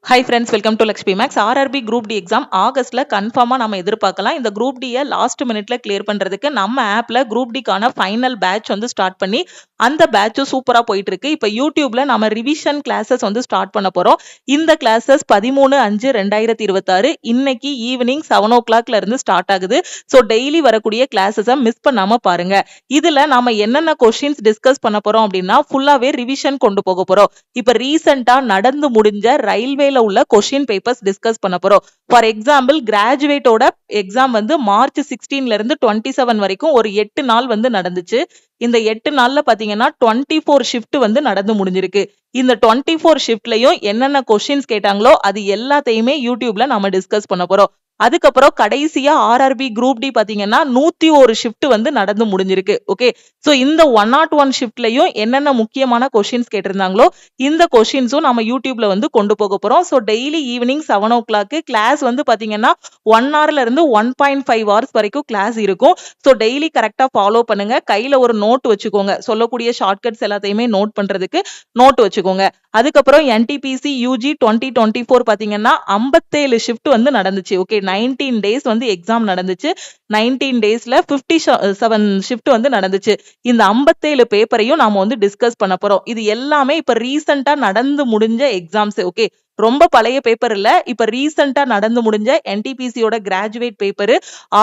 Hi friends, welcome to Lakshmi Max. RRB Group D exam ஆகஸ்ட்ல கன்ஃபார்மா நம்ம எதிர்பார்க்கலாம். இந்த Group D லாஸ்ட் மினிட்ல கிளியர் பண்றதுக்கு நம்ம ஆப்ல Group D கான ஃபைனல் பேட்ச் ஸ்டார்ட் பண்ணி அந்த பேட்ச் சூப்பரா போயிட்டு இருக்கு. இப்போ யூடியூப்ல நம்ம ரிவிஷன் கிளாஸஸ் ஸ்டார்ட் பண்ண போறோம். இந்த கிளாஸஸ் 13/5/2026 இன்னைக்கு ஈவினிங் 7 o'clockல இருந்து ஸ்டார்ட் ஆகுது. ஸோ டெய்லி வரக்கூடிய கிளாஸஸை மிஸ் பண்ணாம பாருங்க. இதுல நாம என்னென்ன கொஸ்டின்ஸ் டிஸ்கஸ் பண்ண போறோம் அப்படின்னா ஃபுல்லாவே ரிவிஷன் கொண்டு போக போறோம். இப்ப ரீசெண்டா நடந்து முடிஞ்ச ரயில்வே உள்ள கொஸ்டின் பேப்பர்ஸ் டிஸ்கஸ் பண்ண போறோம். ஃபார் எக்ஸாம்பிள் கிராஜுவேட்டோட எக்ஸாம் மார்ச் 16ல இருந்து 27 வரைக்கும் ஒரு 8 நாள் நடந்துச்சு. இந்த 8 நாள்ல பாத்தீங்கன்னா 24 ஷிஃப்ட் நடந்து முடிஞ்சிருக்கு. இந்த 24 ஷிஃப்ட்லயும் என்னென்ன கொஸ்டின்ஸ் கேட்டாங்களோ அது எல்லாத்தையுமே யூடியூப்ல நம்ம டிஸ்கஸ் பண்ண போறோம். அதுக்கப்புறம் கடைசியா ஆர்ஆர்பி குரூப் டி பாத்தீங்கன்னா 101 ஷிஃப்ட் நடந்து முடிஞ்சிருக்கு. ஓகே, சோ இந்த 101 ஷிஃப்ட்லயும் என்னென்ன முக்கியமான கொஸ்டின்ஸ் கேட்டிருந்தாங்களோ இந்த கொஸ்டின்ஸும் நம்ம யூடியூப்ல கொண்டு போக போறோம். So daily evening 7 o'clock class பாத்தீங்கன்னா 1 hourல இருந்து 1.5 hours வரைக்கும் கிளாஸ் இருக்கும். சோ டெய்லி கரெக்டா ஃபாலோ பண்ணுங்க. கையில ஒரு நோட் வச்சுக்கோங்க. சொல்லக்கூடிய ஷார்ட்கட்ஸ் எல்லாத்தையுமே நோட் பண்றதுக்கு நோட் வச்சுக்கோங்க. அதுக்கப்புறம் என்டிபிசி யூஜி 2024 பாத்தீங்கன்னா 57 ஷிஃப்ட் நடந்துச்சு. ஓகே, 19 டேஸ் எக்ஸாம் நடந்துச்சு. 19 டேஸ்ல 57 ஷிஃப்ட் நடந்துச்சு. இந்த 57 பேப்பரையும் நாம டிஸ்கஸ் பண்ண போறோம். இது எல்லாமே இப்ப ரீசெண்டா நடந்து முடிஞ்ச எக்ஸாம்ஸ். ஓகே, ரொம்ப பழைய பேப்பர் இல்ல. இப்ப ரீசெண்டா நடந்து முடிஞ்ச என்டிபிசியோட graduate paper,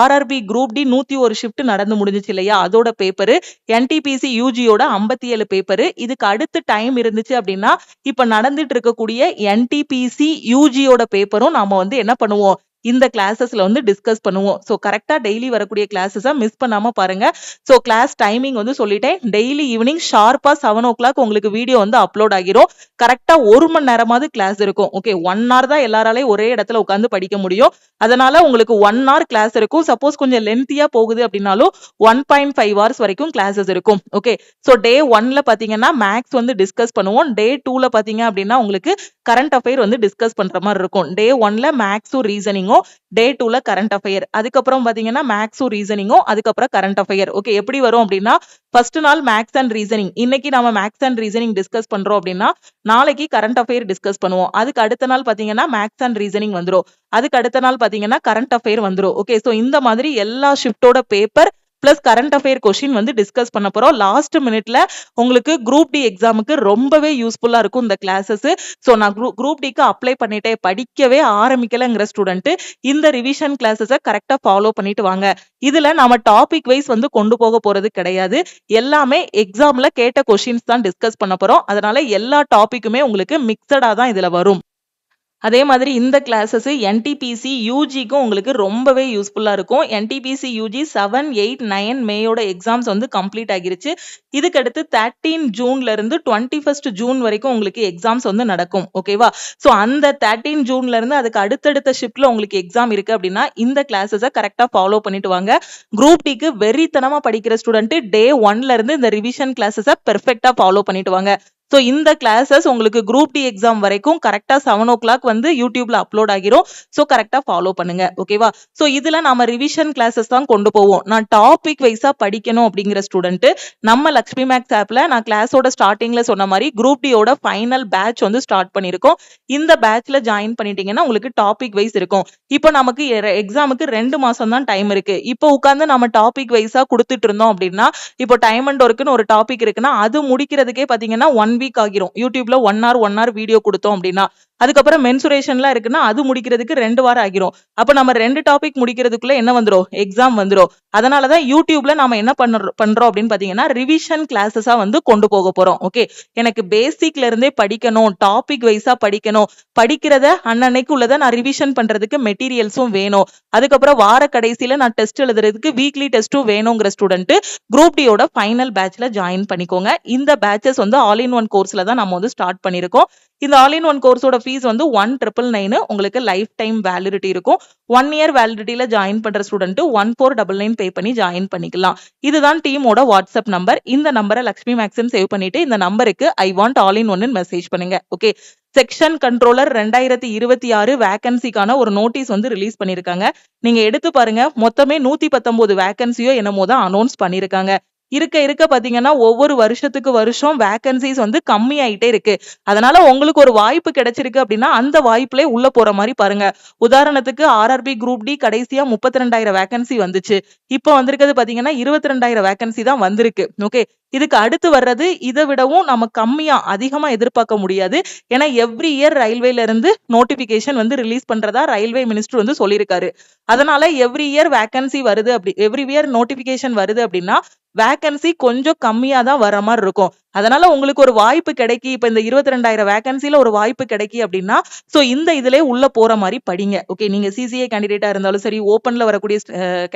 RRB group D 101 shift நடந்து முடிஞ்சிச்சு இல்லையா, அதோட பேப்பர், என்டிபிசி யூஜியோட 57 பேப்பர். இதுக்கு அடுத்து டைம் இருந்துச்சு அப்படின்னா இப்ப நடந்துட்டு இருக்கக்கூடிய என்டிபிசி யூஜியோட பேப்பரும் நாம என்ன பண்ணுவோம், இந்த கிளாஸஸ்ல டிஸ்கஸ் பண்ணுவோம். சோ கரெக்டா டெய்லி வரக்கூடிய கிளாஸஸை மிஸ் பண்ணாம பாருங்க. சோ கிளாஸ் டைமிங் சொல்லிட்டேன். டெய்லி ஈவினிங் ஷார்ப்பா 7 o'clock உங்களுக்கு வீடியோ அப்லோட் ஆகிரும். கரெக்டா 1 மணி நேரமாவது கிளாஸ் இருக்கும். ஓகே, 1 hour தான் எல்லாராலையும் ஒரே இடத்துல உட்காந்து படிக்க முடியும். அதனால உங்களுக்கு 1 hour கிளாஸ் இருக்கும். சப்போஸ் கொஞ்சம் லென்த்தியா போகுது அப்படின்னாலும் 1.5 hours வரைக்கும் கிளாஸஸ் இருக்கும். ஓகே, சோ டே 1ல பாத்தீங்கன்னா மேக்ஸ் டிஸ்கஸ் பண்ணுவோம். டே 2ல பாத்தீங்க அப்படின்னா உங்களுக்கு கரண்ட் அஃபேர் டிஸ்கஸ் பண்ற மாதிரி இருக்கும். டே 1ல மேக்ஸும் ரீசனிங்கும், டே 2ல கரண்ட் அஃபேர். அதுக்கப்புறம் பாத்தீங்கன்னா மேக்ஸும் ரீசனிங்கும், அதுக்கப்புறம் கரண்ட் அஃபேர். ஓகே, எப்படி வரும் அப்படின்னா ஃபர்ஸ்ட் நாள் மேக்ஸ் அண்ட் ரீசனிங். இன்னைக்கு நாம மேக்ஸ் அண்ட் ரீசனிங் டிஸ்கஸ் பண்றோம் அப்படின்னா நாளைக்கு கரண்ட் அஃபேர் டிஸ்கஸ் பண்ணுவோம். அதுக்கு அடுத்த நாள் பாத்தீங்கன்னா மேக்ஸ் அண்ட் ரீசனிங் வந்துரும். அதுக்கு அடுத்த நாள் பாத்தீங்கன்னா கரண்ட் அஃபேர் வந்துரும். ஓகே, சோ இந்த மாதிரி எல்லா ஷிஃப்டோட paper plus current affair question discuss பண்ண போறோம். லாஸ்ட் மினிட்ல உங்களுக்கு குரூப் டி எக்ஸாமுக்கு ரொம்பவே யூஸ்ஃபுல்லா இருக்கும் இந்த கிளாஸஸ். சோ நான் குரூப் டிக்கு அப்ளை பண்ணிட்டே படிக்கவே ஆரம்பிக்கலங்கிற ஸ்டூடெண்ட் இந்த ரிவிஷன் கிளாஸஸை கரெக்டா ஃபாலோ பண்ணிட்டு வாங்க. இதுல நாம டாபிக் வைஸ் கொண்டு போக போறது கிடையாது. எல்லாமே எக்ஸாம்ல கேட்ட கொஸ்டின்ஸ் தான் டிஸ்கஸ் பண்ண போறோம். அதனால எல்லா டாபிக்குமே உங்களுக்கு மிக்சடா தான் இதுல வரும். அதே மாதிரி இந்த கிளாஸஸ் என்டிபிசி யூஜிக்கும் உங்களுக்கு ரொம்பவே யூஸ்ஃபுல்லா இருக்கும். என்டிபிசி யூஜி 7, 8, 9 மேயோட எக்ஸாம்ஸ் கம்ப்ளீட் ஆகிருச்சு. இதுக்கு அடுத்து 13 ஜூன்ல இருந்து 21 ஜூன் வரைக்கும் உங்களுக்கு எக்ஸாம்ஸ் நடக்கும். ஓகேவா, சோ அந்த 13 ஜூன்ல இருந்து அதுக்கு அடுத்தடுத்த ஷிஃப்ட்ல உங்களுக்கு எக்ஸாம் இருக்கு அப்படின்னா இந்த கிளாஸஸை கரெக்டா ஃபாலோ பண்ணிட்டு வாங்க. குரூப் டிக்கு வெறித்தனமா படிக்கிற ஸ்டூடெண்ட் டே 1ல இருந்து இந்த ரிவிஷன் கிளாஸஸை பெர்ஃபெக்டா ஃபாலோ பண்ணிட்டு வாங்க. சோ இந்த கிளாஸஸ் உங்களுக்கு குரூப் டி எக்ஸாம் வரைக்கும் கரெக்டா 7 o'clock யூடியூப்ல அப்லோட் ஆகிரும். சோ கரெக்டா ஃபாலோ பண்ணுங்க. ஓகேவா, சோ இதுல நாம ரிவிஷன் கிளாஸஸ் தான் கொண்டு போவோம். நான் டாபிக் வைஸா படிக்கணும் அப்படிங்கிற ஸ்டூடெண்ட் நம்ம லக்ஷ்மி மேக்ஸ் ஆப்ல நான் கிளாஸோட ஸ்டார்டிங்ல சொன்ன மாதிரி குரூப் டியோட ஃபைனல் பேட்ச் ஸ்டார்ட் பண்ணிருக்கோம். இந்த பேட்ச்ல ஜாயின் பண்ணிட்டீங்கன்னா உங்களுக்கு டாபிக் வைஸ் இருக்கும். இப்போ நமக்கு எக்ஸாமுக்கு 2 மாசம் தான் டைம் இருக்கு. இப்போ உட்கார்ந்து நம்ம டாபிக் வைஸா கொடுத்துட்டு இருந்தோம் அப்படின்னா இப்போ டைம் அண்ட் ஒர்க்னு ஒரு டாபிக் இருக்குன்னா அது முடிக்கிறதுக்கே பாத்தீங்கன்னா 1 week ஆகிரும். யூடியூப்ல 1 hour வீடியோ கொடுத்தோம் அப்படின்னா அதுக்கப்புறம் மென்சுரேஷன்லாம் இருக்குன்னா அது முடிக்கிறதுக்கு 2 வாரம் ஆகிரும். அப்ப நம்ம 2 டாபிக் முடிக்கிறதுக்குள்ள என்ன வந்துரும், எக்ஸாம் வந்துரும். அதனாலதான் யூடியூப்ல நாம என்ன பண்றோம் அப்படின்னு பாத்தீங்கன்னா ரிவிஷன் கிளாஸஸா கொண்டு போக போறோம். ஓகே, எனக்கு பேசிக்ல இருந்தே படிக்கணும், டாபிக் வைஸா படிக்கணும், படிக்கிறத அன்னன்னைக்கு உள்ளதை நான் ரிவிஷன் பண்றதுக்கு மெட்டீரியல்ஸும் வேணும், அதுக்கப்புறம் வார கடைசியில நான் டெஸ்ட் எழுதுறதுக்கு வீக்லி டெஸ்ட்டும் வேணுங்கிற ஸ்டூடெண்ட் குரூப் டியோட ஃபைனல் பேட்ச்ல ஜாயின் பண்ணிக்கோங்க. இந்த பேட்சஸ் ஆல் இன் ஒன் கோர்ஸ்ல தான் நம்ம ஸ்டார்ட் பண்ணிருக்கோம். இந்த ஆல் இன் ஒன் கோர்ஸோட ஃபீஸ் 1,999 உங்களுக்கு லைஃப் டைம் வேலிடிட்டி இருக்கும். 1 year வேலிடிட்டியில ஜாயின் பண்ற ஸ்டூடெண்ட் 1,499 பே பண்ணி ஜாயின் பண்ணிக்கலாம். இதுதான் டீமோட வாட்ஸ்அப் நம்பர். இந்த நம்பரை லக்ஷ்மி மேக்ஸ்னு சேவ் பண்ணிட்டு இந்த நம்பருக்கு ஐ வாண்ட் ஆல் இன் ஒன்னு மெசேஜ் பண்ணுங்க. ஓகே, செக்ஷன் கண்ட்ரோலர் 2026 வேகன்சிக்கான ஒரு நோட்டீஸ் ரிலீஸ் பண்ணிருக்காங்க. நீங்க எடுத்து பாருங்க. மொத்தமே 119 வேகன்சியோ என்னமோ தான் அனௌன்ஸ் பண்ணிருக்காங்க. இருக்க இருக்க பாத்தீங்கன்னா ஒவ்வொரு வருஷத்துக்கு வருஷம் வேகன்சிஸ் வந்து கம்மி ஆயிட்டே இருக்கு. அதனால உங்களுக்கு ஒரு வாய்ப்பு கிடைச்சிருக்கு அப்படின்னா அந்த வாய்ப்புல உள்ள போற மாதிரி பாருங்க. உதாரணத்துக்கு ஆர்ஆர்பி குரூப் டி கடைசியா 32,000 வேகன்சி வந்துச்சு. இப்போ வந்திருக்கிறது பாத்தீங்கன்னா 22,000 வேகன்சி தான் வந்திருக்கு. ஓகே, இதுக்கு அடுத்து வர்றது இதை விடவும் நம்ம கம்மியா அதிகமா எதிர்பார்க்க முடியாது. ஏன்னா எவ்ரி இயர் ரயில்வேல இருந்து நோட்டிபிகேஷன் வந்து ரிலீஸ் பண்றதா ரயில்வே மினிஸ்டர் வந்து சொல்லியிருக்காரு. அதனால எவ்ரி இயர் வேகன்சி வருது அப்படி எவ்ரி இயர் நோட்டிபிகேஷன் வருது அப்படின்னா வேகன்சி கொஞ்சம் கம்மியா தான் வர மாதிரி இருக்கும். அதனால உங்களுக்கு ஒரு வாய்ப்பு கிடைக்கி இப்ப இந்த 22,000 வேகன்சில ஒரு வாய்ப்பு கிடைக்கி அப்படின்னா சோ இந்த இதுல உள்ள போற மாதிரி படிங்க. ஓகே, நீங்க சிசிஏ கேண்டிடேட்டா இருந்தாலும் சரி, ஓபன்ல வரக்கூடிய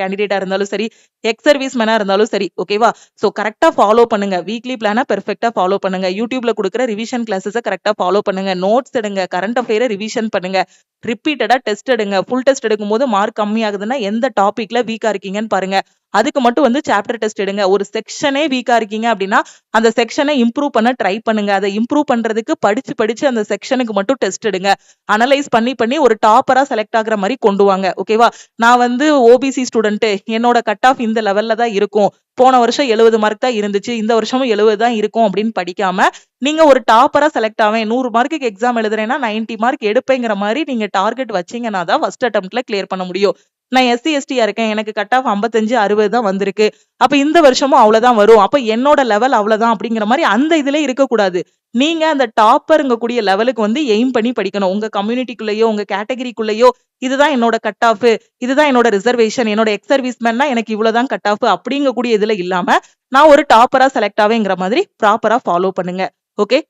கேண்டிடேட்டா இருந்தாலும் சரி, எக்ஸ் சர்வீஸ் மேனா இருந்தாலும் சரி, ஓகேவா? சோ கரெக்டா ஃபாலோ பண்ணுங்க. வீக்லி பிளான பெர்ஃபெக்ட்டா ஃபாலோ பண்ணுங்க. யூடியூப்ல கொடுக்குற ரிவிஷன் கிளாஸஸை கரெக்டா ஃபாலோ பண்ணுங்க. நோட்ஸ் எடுங்க, கரண்ட் அஃபேரை ரிவிஷன் பண்ணுங்க, ரிப்பீட்டடா டெஸ்ட் எடுங்க. ஃபுல் டெஸ்ட் எடுக்கும்போது மார்க் கம்மி ஆகுதுன்னா எந்த டாபிக்ல வீக்கா இருக்கீங்கன்னு பாருங்க. அதுக்கு மட்டும் வந்து சாப்டர் டெஸ்ட் எடுங்க. ஒரு செக்ஷனே வீக்கா இருக்கீங்க அப்படின்னா அந்த செக்ஷனை இம்ப்ரூவ் பண்ண ட்ரை பண்ணுங்க. அதை இம்ப்ரூவ் பண்றதுக்கு படிச்சு படிச்சு அந்த செக்ஷனுக்கு மட்டும் டெஸ்ட் எடுங்க. அனலைஸ் பண்ணி பண்ணி ஒரு டாப்பரா செலக்ட் ஆகுற மாதிரி கொண்டு வாங்க. ஓகேவா? நான் வந்து ஓபிசி ஸ்டூடெண்ட், என்னோட கட் ஆஃப் இந்த லெவல்ல தான் இருக்கும், போன வருஷம் 70 மார்க் தான் இருந்துச்சு, இந்த வருஷமும் 70 தான் இருக்கும் அப்படின்னு படிக்காம நீங்க ஒரு டாப்பரா செலக்ட் ஆவேன், 100 மார்க்குக்கு எக்ஸாம் எழுதுறேன்னா 90 மார்க் எடுப்பேங்கிற மாதிரி நீங்க டார்கெட் வச்சீங்கன்னா தான் ஃபர்ஸ்ட் அட்டெம்ப்ட்ல கிளியர் பண்ண முடியும். நான் எஸ்சி எஸ்டியா இருக்கேன், எனக்கு கட் ஆஃப் 55 60 தான் வந்திருக்கு, அப்ப இந்த வருஷமும் அவ்வளவுதான் வரும், அப்ப என்னோட லெவல் அவ்வளவுதான் அப்படிங்கிற மாதிரி அந்த இதுல இருக்கக்கூடாது. நீங்க அந்த டாப்பருங்க கூடிய லெவலுக்கு வந்து எய்ம் பண்ணி படிக்கணும். உங்க கம்யூனிட்டிக்குள்ளேயோ உங்க கேட்டகரிக்குள்ளேயோ இதுதான் என்னோட கட் ஆஃப், இதுதான் என்னோட ரிசர்வேஷன், என்னோட எக்ஸ் சர்வீஸ்மேன்னா எனக்கு இவ்வளவுதான் கட் ஆஃப் அப்படிங்கக்கூடிய இதுல இல்லாம நான் ஒரு டாப்பரா செலக்ட் ஆவேங்கிற மாதிரி ப்ராப்பரா ஃபாலோ பண்ணுங்க. ஓகே,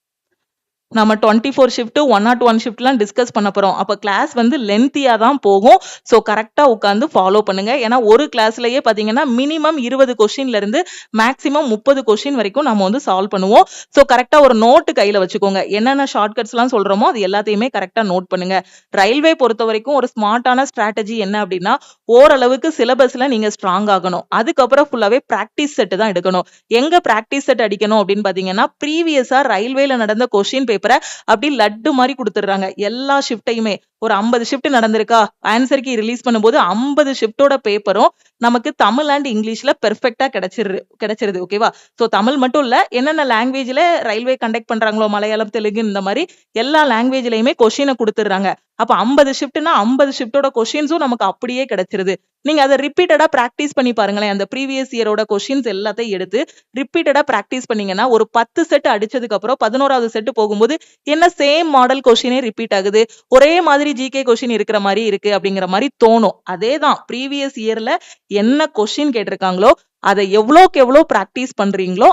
நம்ம 24 ஷிஃப்ட் 101 ஷிஃப்ட்லாம் டிஸ்கஸ் பண்ண போறோம். அப்ப கிளாஸ் வந்து லென்த்தியா தான் போகும். சோ கரெக்டா உட்கார்ந்து ஃபாலோ பண்ணுங்க. ஏன்னா ஒரு கிளாஸ்லயே பாத்தீங்கன்னா மினிமம் 20 கொஸ்டின்ல இருந்து மேக்ஸிமம் 30 கொஸ்டின் வரைக்கும் நம்ம வந்து சால்வ் பண்ணுவோம். சோ கரெக்டா ஒரு நோட்டு கையில வச்சுக்கோங்க. என்னென்ன ஷார்ட்கட்ஸ் எல்லாம் சொல்றோமோ அது எல்லாத்தையுமே கரெக்டா நோட் பண்ணுங்க. ரயில்வே பொறுத்த வரைக்கும் ஒரு ஸ்மார்ட்டான ஸ்ட்ராட்டஜி என்ன அப்படின்னா ஓரளவுக்கு சிலபஸ்ல நீங்க ஸ்ட்ராங் ஆகணும். அதுக்கப்புறம் ஃபுல்லாவே பிராக்டிஸ் செட் தான் எடுக்கணும். எங்க பிராக்டிஸ் செட் அடிக்கணும் அப்படின்னு பாத்தீங்கன்னா ப்ரீவியஸா ரயில்வேல நடந்த கொஸ்டின் பேப்பரை அப்படி லட்டு மாதிரி கொடுத்துடுறாங்க. எல்லா ஷிஃப்டையுமே ஒரு 50 ஷிஃப்ட் நடந்திருக்கா, ஆன்சர் கீ ரிலீஸ் பண்ணும்போது 50 ஷிஃப்டோட பேப்பரும் நமக்கு தமிழ் அண்ட் இங்கிலீஷ்ல பெர்ஃபெக்ட்டா கிடைச்சிருது. ஓகேவா? சோ தமிழ் மட்டும் இல்ல, என்னென்ன லாங்குவேஜ்ல ரயில்வே கண்டக்ட் பண்றாங்களோ மலையாளம், தெலுங்கு இந்த மாதிரி எல்லா லாங்குவேஜ்லயுமே கொஸ்டினை கொடுத்துடுறாங்க. அப்ப 50 ஷிஃப்ட்னா 50 ஷிஃப்டோட கொஸ்டின்ஸும் நமக்கு அப்படியே கிடைச்சிருது. நீங்க அதை ரிப்பீட்டடா பிராக்டிஸ் பண்ணி பாருங்களேன். அந்த ப்ரீவியஸ் இயரோட கொஸ்டின்ஸ் எல்லாத்தையும் எடுத்து ரிப்பீட்டடா பிராக்டிஸ் பண்ணீங்கன்னா ஒரு 10 செட் அடிச்சதுக்கு அப்புறம் 11வது செட் போகும்போது என்ன சேம் மாடல் கொஸ்டினே ரிப்பீட் ஆகுது, ஒரே மாதிரி ஜிகே கொஸ்டின் இருக்கிற மாதிரி இருக்கு அப்படிங்கிற மாதிரி தோணும். அதேதான் ப்ரீவியஸ் இயர்ல என்ன கொஸ்டின் கேட்டிருக்காங்களோ அதை எவ்வளோக்கு எவ்வளவு பிராக்டிஸ் பண்றீங்களோ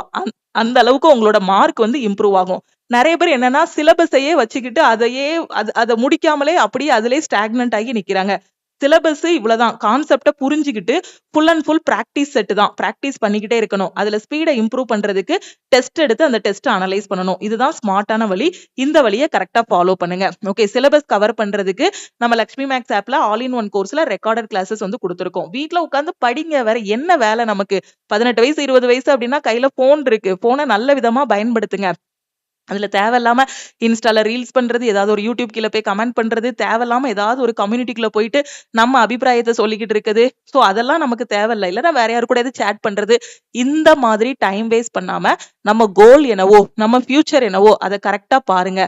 அந்த அளவுக்கு உங்களோட மார்க் வந்து இம்ப்ரூவ் ஆகும். நிறைய பேர் என்னன்னா சிலபஸையே வச்சுக்கிட்டு அதையே அதை முடிக்காமலே அப்படியே அதிலே ஸ்டாக்னன்ட் ஆகி நிக்கிறாங்க. சிலபஸ் இவ்வளவுதான், கான்செப்டை புரிஞ்சுக்கிட்டு full and full practice set தான், பிராக்டிஸ் பண்ணிக்கிட்டே இருக்கணும். அதுல ஸ்பீடை இம்ப்ரூவ் பண்றதுக்கு டெஸ்ட் எடுத்து அந்த டெஸ்ட் அனலைஸ் பண்ணணும். இதுதான் ஸ்மார்ட்டான வழி. இந்த வழியை கரெக்டா ஃபாலோ பண்ணுங்க. ஓகே, சிலபஸ் கவர் பண்றதுக்கு நம்ம லக்ஷ்மி மேக்ஸ் ஆப்ல ஆல் இன் ஒன் கோர்ஸ்ல ரெக்கார்டட் கிளாஸஸ் வந்து கொடுத்துருக்கோம். வீட்ல உட்காந்து படிங்க, வேற என்ன வேலை நமக்கு? 18 வயசு 20 வயசு அப்படின்னா கையில போன் இருக்கு, போனை நல்ல விதமா பயன்படுத்துங்க. அதுல தேவையில்லாம இன்ஸ்டால ரீல்ஸ் பண்றது, ஏதாவது ஒரு யூடியூப் கீழே போய் கமெண்ட் பண்றது, தேவையில்லாம ஏதாவது ஒரு கம்யூனிட்டிக்குள்ள போயிட்டு நம்ம அபிப்பிராயத்தை சொல்லிக்கிட்டு இருக்குது. சோ அதெல்லாம் நமக்கு தேவையில்லை. இல்லைன்னா வேற யாரு கூட சேட் பண்றது, இந்த மாதிரி டைம் வேஸ்ட் பண்ணாம நம்ம கோல் என்னவோ, நம்ம ஃபியூச்சர் என்னவோ அதை கரெக்டா பாருங்க.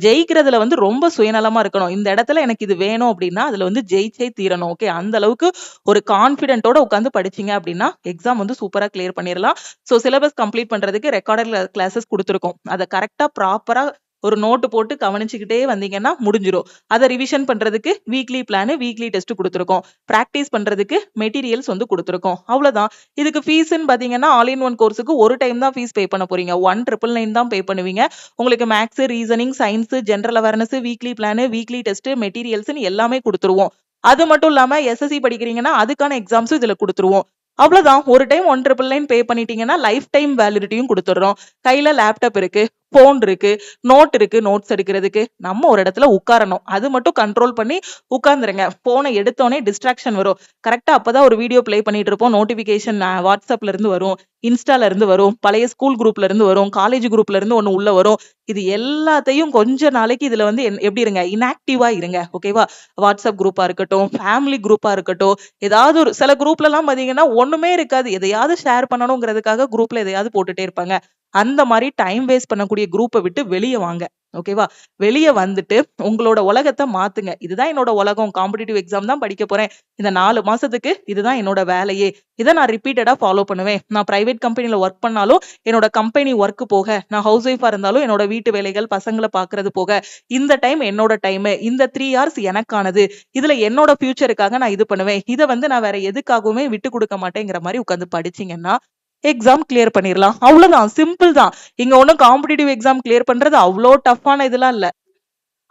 ஜெயிக்கிறதுல வந்து ரொம்ப சுயநலமா இருக்கணும். இந்த இடத்துல எனக்கு இது வேணும் அப்படின்னா அதுல வந்து ஜெயிச்சே தீரணும். ஓகே, அந்த அளவுக்கு ஒரு கான்பிடென்ட்டோட உட்காந்து படிச்சீங்க அப்படின்னா எக்ஸாம் வந்து சூப்பரா கிளியர் பண்ணிடலாம். சோ சிலபஸ் கம்ப்ளீட் பண்றதுக்கு ரெக்கார்டட் கிளாஸஸ் கொடுத்துருக்கோம். அதை கரெக்டா ப்ராப்பரா ஒரு நோட்டு போட்டு கவனிச்சுக்கிட்டே வந்தீங்கன்னா முடிஞ்சிடும். அதை ரிவிஷன் பண்றதுக்கு வீக்லி பிளான், வீக்லி டெஸ்ட் கொடுத்துருக்கோம். பிராக்டிஸ் பண்றதுக்கு மெட்டீரியல்ஸ் வந்து கொடுத்துருக்கோம். அவ்வளவுதான். இதுக்கு ஃபீஸ்ன்னு பாத்தீங்கன்னா ஆல் இன் ஒன் கோர்ஸுக்கு ஒரு டைம் தான் ஃபீஸ் பே பண்ண போறீங்க. 1,999 தான் பே பண்ணுவீங்க. உங்களுக்கு maths, reasoning, science, general awareness, weekly plan, weekly test, materials எல்லாமே கொடுத்துருவோம். அது மட்டும் இல்லாம எஸ்எஸ்சி படிக்கிறீங்கன்னா அதுக்கான எக்ஸாம்ஸும் இதுல கொடுத்துருவோம். அவ்வளவுதான். ஒரு டைம் 1,999 பே பண்ணிட்டீங்கன்னா லைஃப் டைம் வேலிடிட்டியும் கொடுத்துடுறோம். கையில லேப்டாப் இருக்கு, போன் இருக்கு, நோட் இருக்கு, நோட்ஸ் எடுக்கிறதுக்கு. நம்ம ஒரு இடத்துல உட்காரணும், அது மட்டும் கண்ட்ரோல் பண்ணி உட்கார்ந்துருங்க. போனை எடுத்தோடனே டிஸ்ட்ராக்ஷன் வரும். கரெக்டா அப்பதான் ஒரு வீடியோ பிளே பண்ணிட்டு இருப்போம், நோட்டிபிகேஷன் வாட்ஸ்அப்ல இருந்து வரும், இன்ஸ்டால இருந்து வரும், பழைய ஸ்கூல் குரூப்ல இருந்து வரும், காலேஜ் குரூப்ல இருந்து ஒண்ணு உள்ள வரும். இது எல்லாத்தையும் கொஞ்ச நாளைக்கு இதுல வந்து எப்படி இருங்க, இன்ஆக்டிவா இருங்க. ஓகேவா? வாட்ஸ்அப் குரூப்பா இருக்கட்டும், ஃபேமிலி குரூப்பா இருக்கட்டும், ஏதாவது ஒரு சில குரூப்ல எல்லாம் பாத்தீங்கன்னா ஒண்ணுமே இருக்காது, எதையாவது ஷேர் பண்ணணுங்கிறதுக்காக குரூப்ல எதையாவது போட்டுட்டே இருப்பாங்க. அந்த மாதிரி டைம் வேஸ்ட் பண்ணக்கூடிய குரூப்பை விட்டு வெளியே வாங்க. ஓகேவா? வெளியே வந்துட்டு உங்களோட உலகத்தை மாத்துங்க. இதுதான் என்னோட உலகம், காம்படிட்டிவ் எக்ஸாம் தான் படிக்க போறேன், இந்த 4 மாசத்துக்கு இதுதான் என்னோட வேலையே, இதை நான் ரிப்பீட்டடா ஃபாலோ பண்ணுவேன். நான் பிரைவேட் கம்பெனில ஒர்க் பண்ணாலும் என்னோட கம்பெனி ஒர்க் போக, நான் ஹவுஸ் ஒய்ஃபா இருந்தாலும் என்னோட வீட்டு வேலைகள், பசங்களை பாக்குறது போக, இந்த டைம் என்னோட டைம், இந்த 3 hours எனக்கானது, இதுல என்னோட ஃபியூச்சருக்காக நான் இது பண்ணுவேன், இதை வந்து நான் வேற எதுக்காகவுமே விட்டு கொடுக்க மாட்டேங்கிற மாதிரி உட்காந்து படிச்சீங்கன்னா எக்ஸாம் கிளியர் பண்ணிடலாம். அவ்வளவுதான், சிம்பிள் தான். இங்க ஒன்னும் காம்படிட்டிவ் எக்ஸாம் கிளியர் பண்றது அவ்வளோ டஃப்பான இதெல்லாம் இல்ல.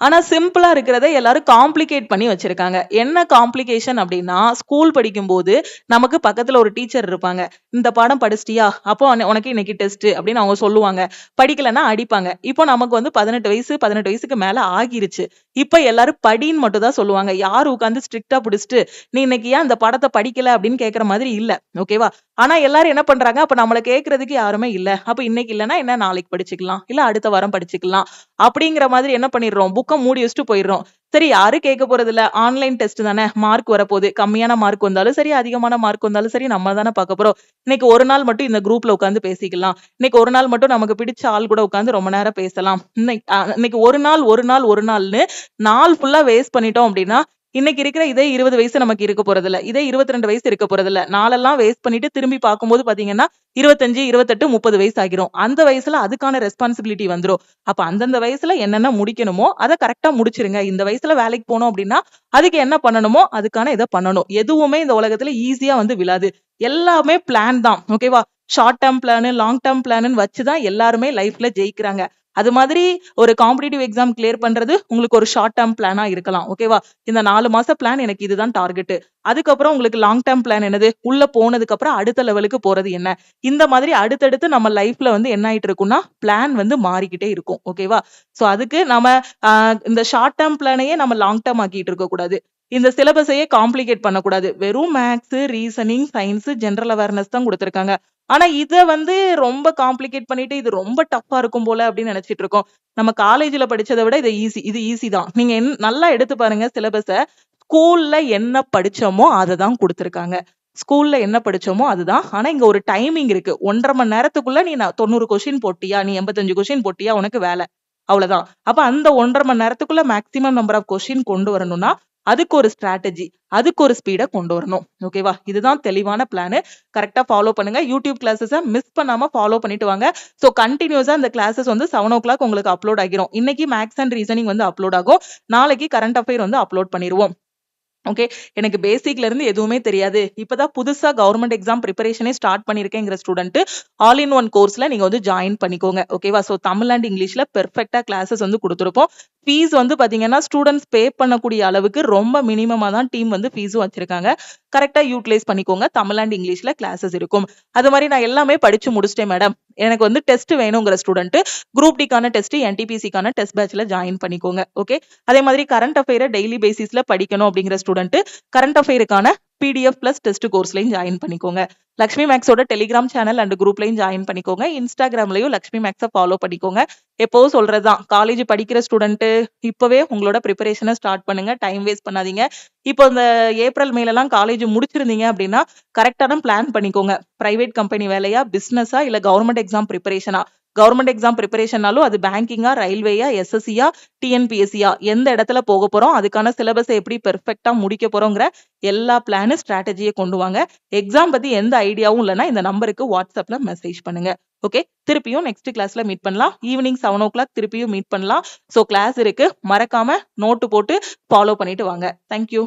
ஆனா சிம்பிளா இருக்கிறத எல்லாரும் காம்ப்ளிகேட் பண்ணி வச்சிருக்காங்க. என்ன காம்ப்ளிகேஷன் அப்படின்னா, ஸ்கூல் படிக்கும்போது நமக்கு பக்கத்துல ஒரு டீச்சர் இருப்பாங்க. இந்த பாடம் படிச்சிட்டியா, அப்போ உனக்கு இன்னைக்கு டெஸ்ட் அப்படின்னு அவங்க சொல்லுவாங்க. படிக்கலன்னா அடிப்பாங்க. இப்போ நமக்கு வந்து 18 வயசுக்கு மேல ஆகிருச்சு. இப்ப எல்லாரும் படின்னு மட்டும் தான் சொல்லுவாங்க. யாரு உட்காந்து ஸ்ட்ரிக்டா பிடிச்சிட்டு நீ இன்னைக்கு ஏன் அந்த படத்தை படிக்கல அப்படின்னு கேட்கற மாதிரி இல்ல. ஓகேவா? ஆனா எல்லாரும் என்ன பண்றாங்க, அப்ப நம்மள கேட்கறதுக்கு யாருமே இல்ல, அப்ப இன்னைக்கு இல்லன்னா என்ன, நாளைக்கு படிச்சுக்கலாம், இல்ல அடுத்த வாரம் படிச்சுக்கலாம் அப்படிங்கிற மாதிரி என்ன பண்ணிடுறோம், புக்கை மூடி வச்சுட்டு போயிடுறோம். சரி, யாரும் கேட்க போறது இல்ல, ஆன்லைன் டெஸ்ட் தானே, மார்க் வரப்போகுது, கம்மியான மார்க் வந்தாலும் சரி, அதிகமான மார்க் வந்தாலும் சரி, நம்ம தானே பார்க்க போறோம். இன்னைக்கு ஒரு நாள் மட்டும் இந்த குரூப்ல உட்காந்து பேசிக்கலாம், இன்னைக்கு ஒரு நாள் மட்டும் நமக்கு பிடிச்ச ஆள் கூட உட்காந்து ரொம்ப நேரம் பேசலாம். இன்னைக்கு ஒரு நாள்னு நாள் ஃபுல்லா வேஸ்ட் பண்ணிட்டோம் அப்படின்னா, இன்னைக்கு இருக்கிற இதே 20 வயசு நமக்கு இருக்க போறது இல்ல, இதே 22 வயசு இருக்க போறது இல்ல. நாளெல்லாம் வேஸ்ட் பண்ணிட்டு திரும்பி பார்க்கும்போது பாத்தீங்கன்னா 25, 28, 30 வயசு ஆகிரும். அந்த வயசுல அதுக்கான ரெஸ்பான்சிபிலிட்டி வந்துரும். அப்ப அந்தந்த வயசுல என்னென்ன முடிக்கணுமோ அதை கரெக்டா முடிச்சிருங்க. இந்த வயசுல வேலைக்கு போனோம் அப்படின்னா அதுக்கு என்ன பண்ணணுமோ அதுக்கான இதை பண்ணணும். எதுவுமே இந்த உலகத்துல ஈஸியா வந்து விழாது. எல்லாமே பிளான் தான். ஓகேவா? Short term plan, long term plan வச்சுதான் எல்லாருமே லைஃப்ல ஜெயிக்கிறாங்க. அது மாதிரி ஒரு காம்படிட்டிவ் எக்ஸாம் கிளியர் பண்றது உங்களுக்கு ஒரு ஷார்ட் டேர்ம் பிளானா இருக்கலாம். ஓகேவா? இந்த 4 மாச பிளான் எனக்கு இதுதான் டார்கெட். அதுக்கப்புறம் உங்களுக்கு லாங் டேர்ம் பிளான் என்னது, உள்ள போனதுக்கு அப்புறம் அடுத்த லெவலுக்கு போறது என்ன, இந்த மாதிரி அடுத்தடுத்து நம்ம லைஃப்ல வந்து என்ன ஆயிட்டு இருக்கும்னா பிளான் வந்து மாறிக்கிட்டே இருக்கும். ஓகேவா? சோ அதுக்கு நம்ம இந்த ஷார்ட் டேர்ம் பிளானையே நம்ம லாங் டேர்ம் ஆக்கிட்டு இருக்க கூடாது. இந்த சிலபஸையே காம்ப்ளிகேட் பண்ணக்கூடாது. வெறும் maths, reasoning, science, general awareness தான் கொடுத்திருக்காங்க. ஆனா இத வந்து ரொம்ப காம்ப்ளிகேட் பண்ணிட்டு இது ரொம்ப டஃப்பா இருக்கும் போல அப்படின்னு நினைச்சிட்டு இருக்கோம். நம்ம காலேஜ்ல படிச்சதை விட இது ஈஸி தான். நீங்க நல்லா எடுத்து பாருங்க சிலபஸ. ஸ்கூல்ல என்ன படிச்சோமோ அதை தான் கொடுத்திருக்காங்க. ஸ்கூல்ல என்ன படிச்சோமோ அதுதான். ஆனா இங்க ஒரு டைமிங் இருக்கு. 1.5 மணி நேரத்துக்குள்ள நீ 90 கொஸ்டின் போட்டியா, நீ 85 கொஸ்டின் போட்டியா, உனக்கு வேலை. அவ்வளவுதான். அப்ப அந்த 1.5 மணி நேரத்துக்குள்ள மேக்ஸிமம் நம்பர் ஆஃப் கொஸ்டின் கொண்டு வரணும்னா அதுக்கு ஒரு ஸ்ட்ராட்டஜி, அதுக்கு ஒரு ஸ்பீட கொண்டு வரணும். ஓகேவா? இதுதான் தெளிவான பிளான். கரெக்டா ஃபாலோ பண்ணுங்க. யூடியூப் கிளாஸஸை மிஸ் பண்ணாம ஃபாலோ பண்ணிட்டு வாங்க. சோ கண்டினியூஸா இந்த கிளாஸஸ் வந்து 7 o'clock உங்களுக்கு அப்லோட் ஆகிரும். இன்னைக்கு மேக்ஸ் அண்ட் ரீசனிங் வந்து அப்லோட் ஆகும். நாளைக்கு கரண்ட் அஃபேர் வந்து அப்லோட் பண்ணிடுவோம். ஓகே, எனக்கு பேசிக்ல இருந்து எதுவுமே தெரியாது, இப்பதான் புதுசா கவர்மெண்ட் எக்ஸாம் ப்ரிப்பரேஷனே ஸ்டார்ட் பண்ணிருக்கேங்கிற ஸ்டூடெண்ட் ஆல் இன் ஒன் கோர்ஸ்ல நீங்க வந்து ஜாயின் பண்ணிக்கோங்க. ஓகேவா? சோ தமிழ் அண்ட் இங்கிலீஷ்ல பெர்ஃபெக்ட்டா கிளாஸஸ் வந்து கொடுத்துருப்போம். ஃபீஸ் வந்து பாத்தீங்கன்னா ஸ்டூடெண்ட்ஸ் பே பண்ணக்கூடிய அளவுக்கு ரொம்ப மினிமமா தான் டீம் வந்து ஃபீஸும் வச்சிருக்காங்க. கரெக்டா யூட்டிலைஸ் பண்ணிக்கோங்க. தமிழ் அண்ட் இங்கிலீஷ்ல கிளாஸஸ் இருக்கும். அது மாதிரி நான் எல்லாமே படிச்சு முடிச்சிட்டேன் மேடம், எனக்கு வந்து டெஸ்ட் வேணுங்கிற ஸ்டூடெண்ட் குரூப் டிக்கான டெஸ்ட், என்டிபிசிக்கான டெஸ்ட் பேட்ச்ல ஜாயின் பண்ணிக்கோங்க. ஓகே, அதே மாதிரி கரண்ட் அஃபேரை டெய்லி பேசிஸ்ல படிக்கணும் அப்படிங்கிற ஸ்டூடெண்ட் கரண்ட் அஃபேருக்கான PDF பிளஸ் டெஸ்ட் கோர்ஸ்லயும் ஜாயின் பண்ணிக்கோங்க. லக்ஷ்மி மேக்ஸோட டெலிகிராம் சேனல் அண்ட் குரூப்லயும் ஜாயின் பண்ணிக்கோங்க. இன்ஸ்டாகிராம்லயும் லக்ஷ்மி மேக்ஸை ஃபாலோ பண்ணிக்கோங்க. எப்போவும் சொல்றதுதான், காலேஜ் படிக்கிற ஸ்டூடெண்ட் இப்பவே உங்களோட ப்ரிப்பரேஷனை ஸ்டார்ட் பண்ணுங்க. டைம் வேஸ்ட் பண்ணாதீங்க. இப்போ இந்த ஏப்ரல் மேலலாம் காலேஜ் முடிச்சிருந்தீங்க அப்படின்னா கரெக்டான பிளான் பண்ணிக்கோங்க. பிரைவேட் கம்பெனி வேலையா, பிசினஸா, இல்ல கவர்மெண்ட் எக்ஸாம் ப்ரிப்பரேஷனா. கவர்மெண்ட் எக்ஸாம் ப்ரிப்பரேஷனாலும் அது பேங்கிங்கா, ரயில்வேயா, SSCயா, TNPSCயா, எந்த இடத்துல போக போறோம், அதுக்கான சிலபஸை எப்படி பெர்ஃபெக்ட்டா முடிக்க போறோங்கிற எல்லா பிளான், ஸ்ட்ராட்டஜியை கொண்டு வாங்க. எக்ஸாம் பத்தி எந்த ஐடியாவும் இல்லைன்னா இந்த நம்பருக்கு வாட்ஸ்அப்ல மெசேஜ் பண்ணுங்க. ஓகே, திருப்பியும் நெக்ஸ்ட் கிளாஸ்ல மீட் பண்ணலாம். ஈவினிங் 7 o'clock திருப்பியும் மீட் பண்ணலாம். சோ கிளாஸ் இருக்கு, மறக்காம நோட்டு போட்டு ஃபாலோ பண்ணிட்டு வாங்க. தேங்க்யூ.